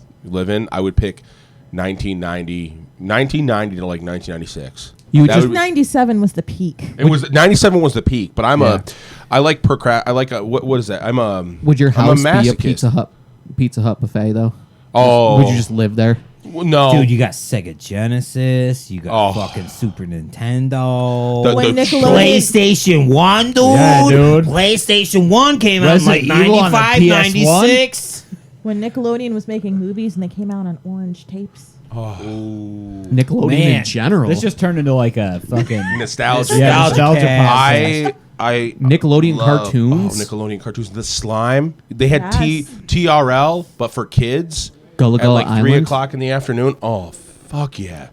in, I would pick 1990 to like 1996. You That just would be- 97 was the peak. It was 97 was the peak, but Yeah. I like what is that? I'm a would your I'm house be a masochist. Pizza Hut buffet though? Oh, Would you just live there? no, Dude, you got Sega Genesis. You got Oh. fucking Super Nintendo. The- When the- Nickelodeon, PlayStation 1, dude. Yeah, dude. PlayStation 1 came out in like Resident Evil on the 95, PS1? 96. when Nickelodeon was making movies and they came out on orange tapes. Nickelodeon Man, in general. This just turned into like a fucking nostalgia. yeah, Nostalgia nostalgia cast. podcast. I Nickelodeon love- cartoons. Oh, Nickelodeon cartoons. The slime. They had Yes. TRL, but for kids. Gullah At Gullah like 3 Island. o'clock in the afternoon. Oh fuck yeah,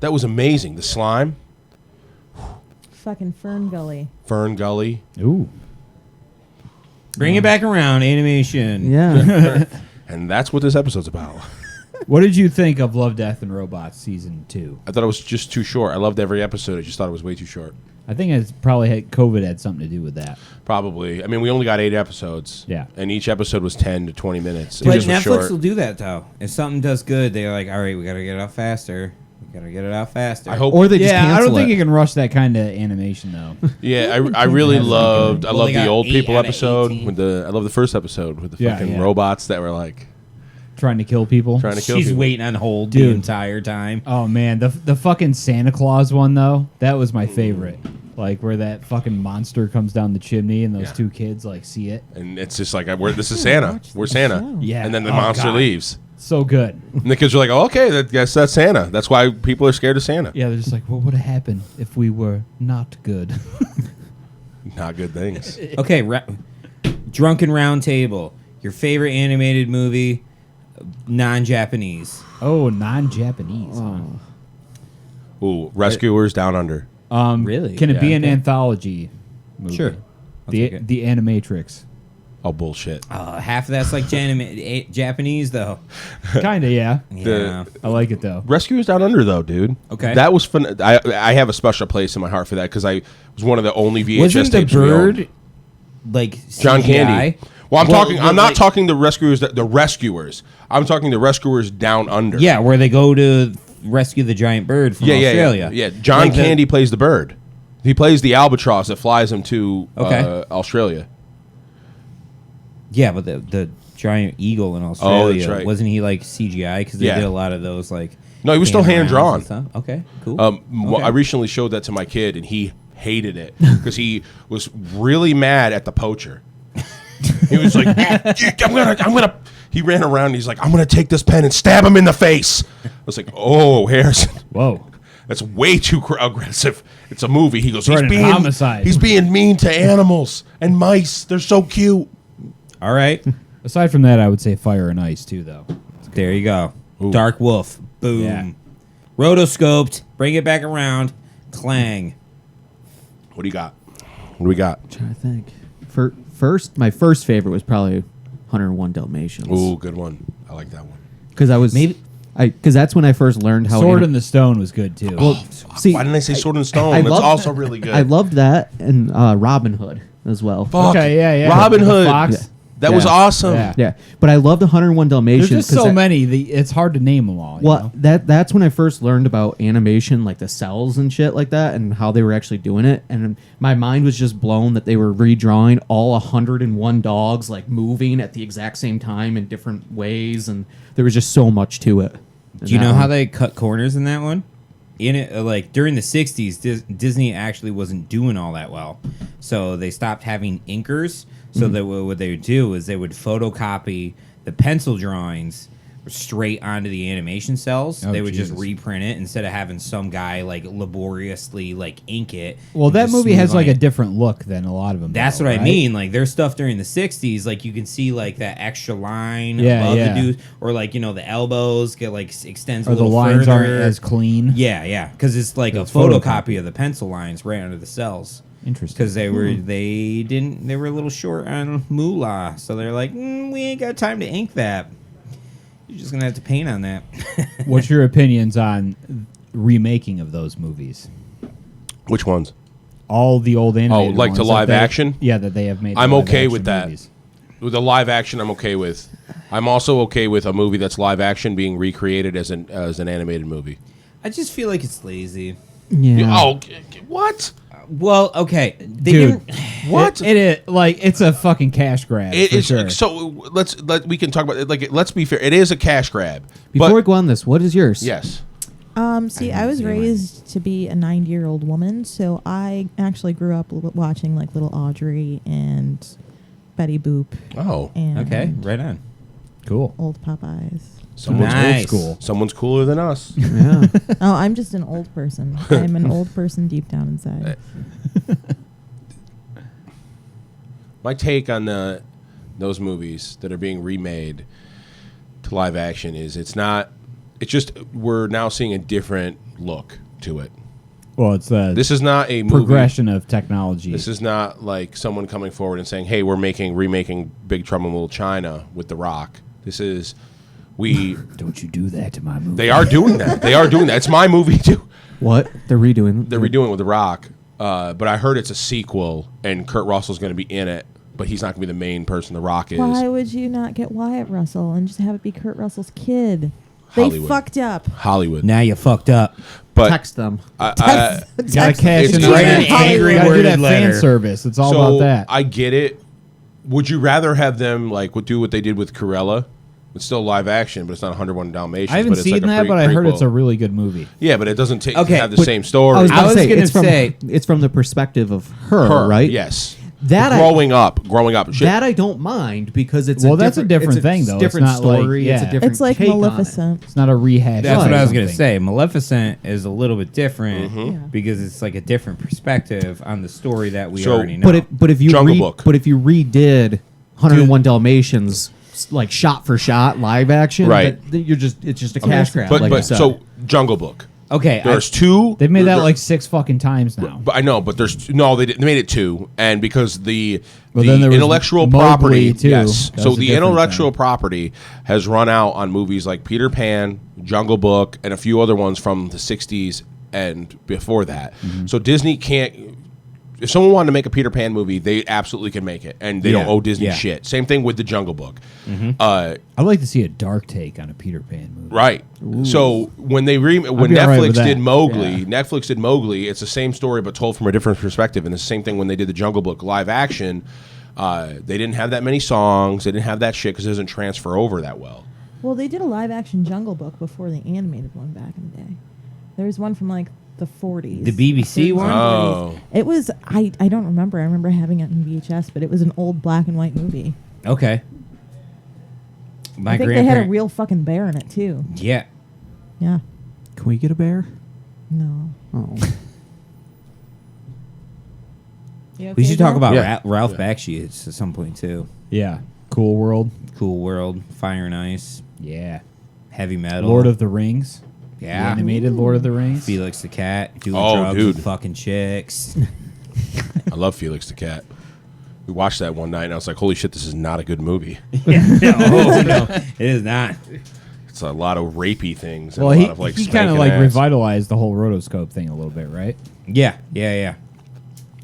that was amazing. The slime. fucking Fern Gully. Fern Gully. Ooh. Bring it back around, animation. Yeah. And that's what this episode's about. What did you think of Love, Death, and Robots season 2? I thought it was just too short. I loved every episode. I just thought it was way too short. I think it's probably COVID had something to do with that. Probably. I mean, we only got 8 episodes. Yeah. And each episode was 10 to 20 minutes. It But just was Netflix short. will do that though. If something does good, they're like, all right, we gotta get it out faster. We gotta get it out faster. I hope. Or they just Yeah, I cancel don't think it. you can rush that kind of animation though. Yeah, I really That's loved. good. I Well, loved they the got old 8 people out of episode 18. with the. I love the first episode with the Yeah, fucking yeah. robots that were like Trying to kill people. trying to kill She's people. waiting on hold the Dude. entire time. Oh man, the fucking Santa Claus one though, that was my favorite. Like where that fucking monster comes down the chimney and those Yeah. 2 kids like see it. And it's just like, this is Santa. watched We're the Santa. show. Yeah. And then the Oh, monster God. leaves. So good. And the kids are like, oh, okay, guess that's Santa. That's why people are scared of Santa. Yeah, they're just like, what would have happened if we were not good? Not good things. Okay, Drunken Round Table. Your favorite animated movie, non-Japanese. Oh, non-Japanese. Huh? Ooh, Rescuers Down Under. Really? Can it be Yeah. an anthology movie? Sure. I'll take it. The Animatrix. Oh, bullshit. Half of that's like Japanese though. Kinda, yeah. Yeah. I like it though. Rescuers Down Under, though, dude. Okay. That was fun. I have a special place in my heart for that because I was one of the only VHS Wasn't the tapes we owned. bird like John CGI? Candy. Well, I'm talking. I'm not like- talking the rescuers. The rescuers. I'm talking the rescuers down under. Yeah, where they go to rescue the giant bird from Australia. Yeah. John Like the- Candy plays the bird. He plays the albatross that flies him to Okay. Australia. Yeah, but the giant eagle in Australia, right. wasn't he like CGI? Because they Yeah. did a lot of those like. No, he was still panoramas hand-drawn. and stuff. Okay, cool. Well, Okay. I recently showed that to my kid, and he hated it because he was really mad at the poacher. He was like, I'm gonna. He ran around. And he's like, I'm gonna take this pen and stab him in the face. I was like, oh, Harrison, Whoa. that's way too aggressive. It's a movie. He goes, Threatening homicide. He's being mean to animals and mice. They're so cute. All right, Aside from that, I would say Fire and Ice too, though. there you go. Ooh. Dark Wolf. Boom. Yeah. Rotoscoped. Bring it back around. Clang. What do you got? What do we got? trying to think. My first favorite was probably 101 Dalmatians. Ooh, good one. I like that one. Because because that's when I first learned how. Sword in the Stone was good too. See, Why didn't I say Sword and Stone? I That's loved- also really good. I loved that and Robin Hood as well. Fuck. Okay, yeah. Robin The Hood. Fox. Yeah. That was Yeah. awesome. Yeah. Yeah, but I loved 101 Dalmatians. There's just 'cause so that- many. It's hard to name them all. you Well, know? that's when I first learned about animation, like the cells and shit like that, and how they were actually doing it. And my mind was just blown that they were redrawing all 101 dogs, like moving at the exact same time in different ways, and there was just so much to it. Do you know how they cut corners in that one? In it, like during the '60s, Disney actually wasn't doing all that well, so they stopped having inkers. So that what they would do is they would photocopy the pencil drawings straight onto the animation cells. Oh, They would just Jesus. reprint it instead of having some guy like laboriously like ink it. Well, and that just movie has smooth like on a it. different look than a lot of them. That's though, what I right? mean. Like their stuff during the '60s, like you can see like that extra line Yeah, above yeah. the dude, or like the elbows get like extends Or a the little lines further. aren't as clean. Yeah, because it's like It's a photocopy photocopy. of the pencil lines right under the cells. Interesting. Because they were they were a little short on moolah, so they're like, we ain't got time to ink that. You're just gonna have to paint on that. What's your opinions on remaking of those movies? Which ones? All the old animated like ones to that live they- action? Yeah, that they have made. I'm live okay action with that. movies. With the live action, I'm okay with. I'm also okay with a movie that's live action being recreated as an animated movie. I just feel like it's lazy. Yeah. Oh, what? Well, okay, they Dude, didn't. What? It is like it's a fucking cash grab. It for is sure. so. We can talk about it. Like, let's be fair. It is a cash grab. Before but, we go on this, what is yours? yes. See, I was raised to be a 90-year-old woman, so I actually grew up watching like Little Audrey and Betty Boop Oh, and Okay, right on. Cool. Old Popeyes. someone's Nice. Old school. Someone's cooler than us. Yeah. Oh, I'm just an old person. I'm an old person deep down inside. My take on those movies that are being remade to live action is it's not. It's just we're now seeing a different look to it. Well, it's a This is not a movie. progression of technology. This is not like someone coming forward and saying, "Hey, we're remaking Big Trouble in Little China with The Rock." This is Don't you do that to my movie. They are doing that. They are doing that. It's my movie too. What? They're redoing. They're redoing it with The Rock, but I heard it's a sequel, and Kurt Russell's going to be in it, but he's not going to be the main person. The Rock is. Why would you not get Wyatt Russell and just have it be Kurt Russell's kid? They Hollywood. fucked up. Hollywood. Now you fucked up. But Text them. Gotta cash It's in just on an that. angry Gotta do worded that letter. fan service. It's all so about that. I get it. Would you rather have them do what they did with Cruella? It's still live action, but it's not 101 Dalmatians. I haven't but it's seen like a that, but I heard prequel. it's a really good movie. Yeah, but it doesn't Okay, have the but same story. I was I was gonna gonna say say- it's from the perspective of her, Her, right? Yes. That growing up. Shit. That I don't mind because it's Well, that's a different it's a thing, though. It's Different not like- story. It's a yeah. different. It's like take on it. Maleficent. It's not a rehash. That's of what I was going to something. say. Maleficent is a little bit different Yeah. because it's like a different perspective on the story that we So- already know. But if you Jungle Book. but if you redid 101 Dalmatians like shot for shot live action, Right. it's just a cash grab. But like I said. so Jungle Book. okay, There's two. They've made that there- like 6 fucking times now. But I know, but there's no. They made it two, and because the Well, then there was intellectual Mowgli, property, too. yes. That So was a the different intellectual thing. property has run out on movies like Peter Pan, Jungle Book, and a few other ones from the '60s and before that. Mm-hmm. So Disney can't. If someone wanted to make a Peter Pan movie, they absolutely can make it, and they don't Yeah, owe Disney yeah. shit. Same thing with the Jungle Book. I'd like to see a dark take on a Peter Pan movie. Right. So when they when be all right with Netflix that. did Mowgli, Yeah. Netflix did Mowgli. It's the same story but told from a different perspective. And it's the same thing when they did the Jungle Book live action. They didn't have that many songs. They didn't have that shit because it doesn't transfer over that well. Well, they did a live action Jungle Book before the animated one back in the day. There was one from like the 40s. The BBC 30s, one? 40s. Oh. It was, I don't remember. I remember having it in VHS, but it was an old black and white movie. okay. My I think they had a real fucking bear in it too. Yeah. Yeah. can we get a bear? No. Oh, We should talk about Yeah. Ralph Bakshi at some point too. Yeah. Cool World. Cool World, Fire and Ice, Yeah. Heavy Metal, Lord of the Rings. The yeah, animated Lord of the Rings. Felix the Cat, doing Oh, drugs dude. with fucking chicks. I love Felix the Cat. We watched that one night and I was like, holy shit, this is not a good movie. no, it is not. It's a lot of rapey things. And Well, a he lot of like kind of spanking like ass. revitalized the whole rotoscope thing a little bit, right? Yeah. It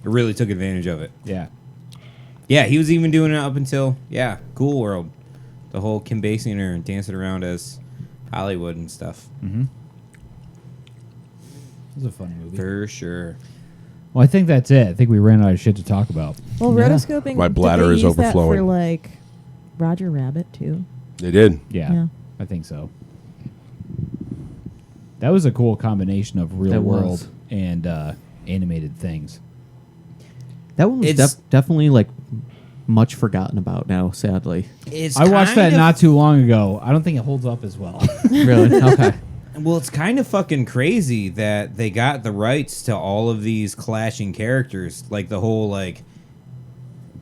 really took advantage of it. Yeah. Yeah, he was even doing it up until Cool World, the whole Kim Basinger and dancing around as Hollywood and stuff. It was a fun movie. For sure. Well, I think that's it. I think we ran out of shit to talk about. Well, Yeah. rotoscoping. My did bladder they is use that overflowing. for like Roger Rabbit too. They did. Yeah, Yeah. I think so. That was a cool combination of real That world was. and animated things. that one was It's- definitely like much forgotten about now. Sadly, It's I watched kind that of- not too long ago. I don't think it holds up as well. really. Okay. Well, it's kind of fucking crazy that they got the rights to all of these clashing characters, like the whole like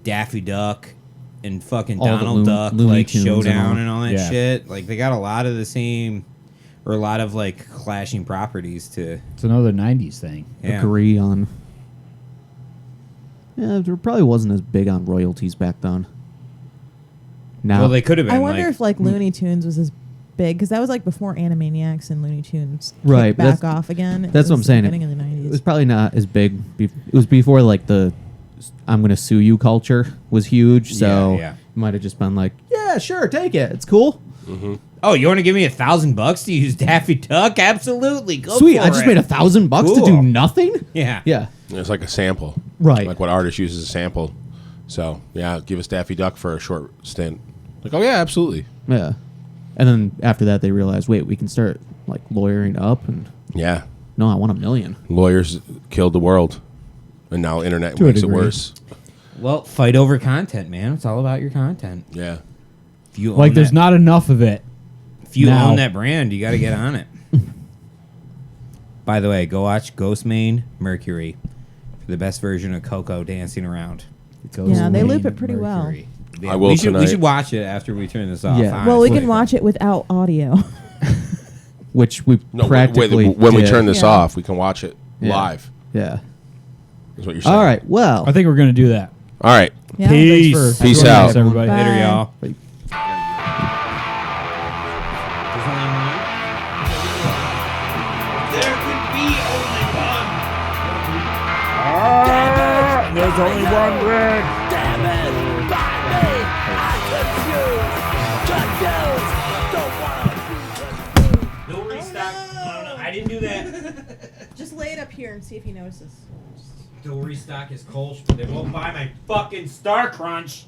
Daffy Duck and fucking All the Donald Duck Looney like Tunes and all. showdown and all that Yeah. shit. Like they got a lot of the same, or a lot of like clashing properties to. It's another 90s thing. Yeah. Agree on. Yeah, there probably wasn't as big on royalties back then. Now, Well, they could have been. I wonder like, if like Looney Tunes was as big because that was like before Animaniacs and Looney Tunes kicked Right, but back that's- off again. It that's what I'm was saying. Beginning of the it was 90s. probably not as big. It was before like the "I'm going to sue you" culture was huge. So yeah. it might have just been like, yeah, sure, take it. It's cool. oh, you want to give me $1,000 to use Daffy Duck? Absolutely, go Sweet. for I just it. made $1,000 to Cool. do nothing. Yeah, Yeah. It's like a sample. Right. Like what artist uses a sample. So, yeah, give us Daffy Duck for a short stint. Like, oh, yeah, absolutely. Yeah. And then after that, they realized, wait, we can start like lawyering up, and Yeah. no, I want $1 million. Lawyers killed the world. And now internet To a makes it degree. worse. Well, fight over content, man. It's all about your content. Yeah. If you Like, own there's that, not enough of it. if you now. own that brand, you got to get on it. By the way, go watch Ghostmane Mercury for the best version of Coco dancing around. Yeah, they loop it pretty well. Yeah, I will we should tonight. watch it after we turn this off. Yeah. Well, we honestly. can watch it without audio. Which we No, practically when we did. turn this Yeah. off, we can watch it live. Yeah. Is what you're saying. All right. Well. I think we're going to do that. All right. Yeah. Peace. Peace Joining out. us, everybody. Bye. Later, y'all. There's only one red. Damn it! Buy me! I'm confused! Confused! Don't wanna be confused. No restock. No, I didn't do that. Just lay it up here and see if he notices. Don't restock his Kolsch, but they won't buy my fucking Star Crunch.